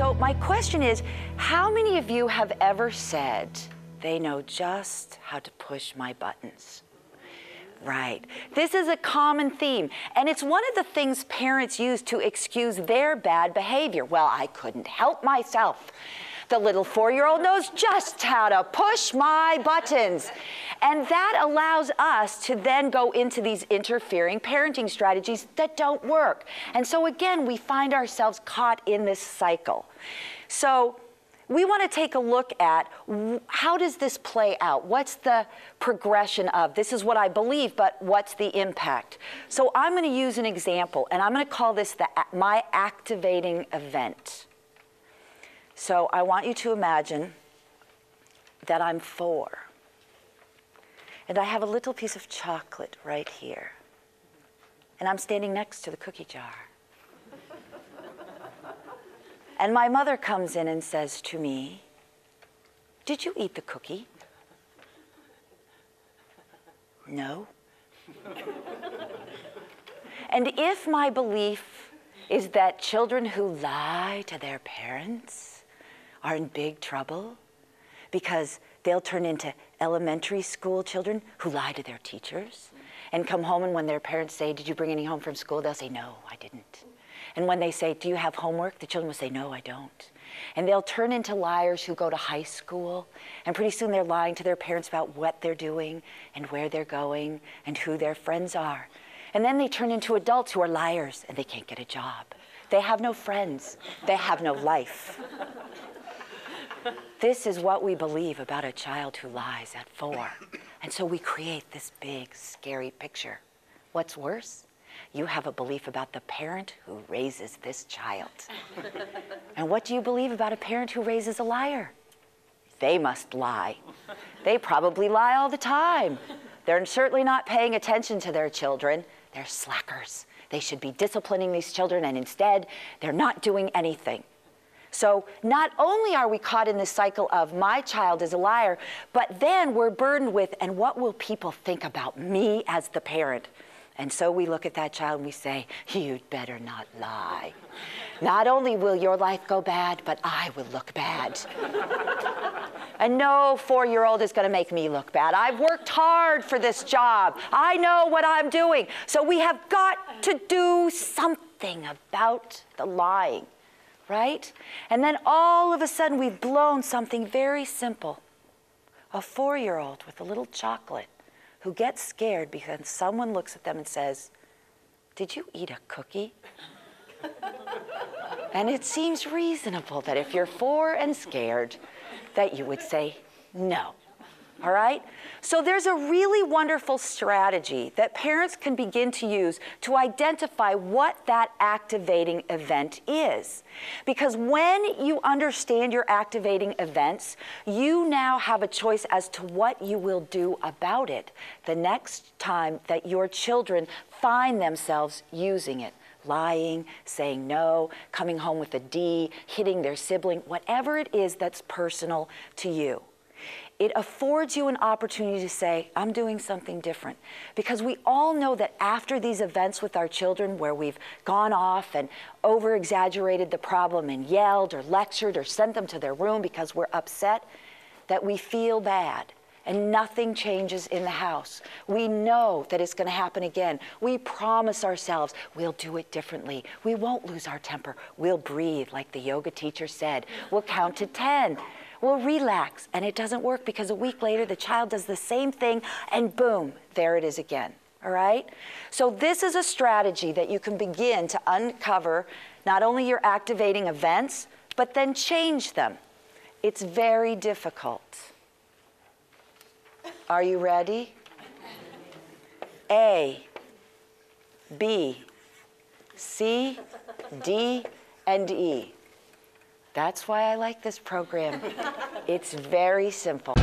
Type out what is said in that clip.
So my question is, how many of you have ever said, they know just how to push my buttons? Right. This is a common theme, and it's one of the things parents use to excuse their bad behavior. Well, I couldn't help myself. The little 4-year-old knows just how to push my buttons. And that allows us to then go into these interfering parenting strategies that don't work. And so again, we find ourselves caught in this cycle. So we want to take a look at how does this play out? What's the progression of, this is what I believe, but what's the impact? So I'm going to use an example, and I'm going to call this my activating event. So I want you to imagine that I'm 4, and I have a little piece of chocolate right here, and I'm standing next to the cookie jar. And my mother comes in and says to me, "Did you eat the cookie?" "No." And if my belief is that children who lie to their parents are in big trouble because they'll turn into elementary school children who lie to their teachers and come home, and when their parents say, "Did you bring any home from school?" they'll say, "No, I didn't." And when they say, "Do you have homework?" the children will say, "No, I don't." And they'll turn into liars who go to high school, and pretty soon they're lying to their parents about what they're doing and where they're going and who their friends are. And then they turn into adults who are liars, and they can't get a job. They have no friends. They have no life. This is what we believe about a child who lies at 4. And so we create this big, scary picture. What's worse? You have a belief about the parent who raises this child. And what do you believe about a parent who raises a liar? They must lie. They probably lie all the time. They're certainly not paying attention to their children. They're slackers. They should be disciplining these children, and instead, they're not doing anything. So not only are we caught in this cycle of my child is a liar, but then we're burdened with, and what will people think about me as the parent? And so we look at that child and we say, "You'd better not lie. Not only will your life go bad, but I will look bad." And no 4-year-old is going to make me look bad. I've worked hard for this job. I know what I'm doing. So we have got to do something about the lying, right? And then all of a sudden we've blown something very simple. A 4-year-old with a little chocolate who gets scared because someone looks at them and says, "Did you eat a cookie?" And it seems reasonable that if you're 4 and scared, that you would say no. All right? So there's a really wonderful strategy that parents can begin to use to identify what that activating event is. Because when you understand your activating events, you now have a choice as to what you will do about it the next time that your children find themselves using it. Lying, saying no, coming home with a D, hitting their sibling, whatever it is that's personal to you. It affords you an opportunity to say, "I'm doing something different." Because we all know that after these events with our children where we've gone off and over-exaggerated the problem and yelled or lectured or sent them to their room because we're upset, that we feel bad and nothing changes in the house. We know that it's going to happen again. We promise ourselves we'll do it differently. We won't lose our temper. We'll breathe like the yoga teacher said. We'll count to 10. We'll relax, and it doesn't work because a week later the child does the same thing, and boom, there it is again, all right? So this is a strategy that you can begin to uncover not only your activating events, but then change them. It's very difficult. Are you ready? A, B, C, D, and E. That's why I like this program. It's very simple.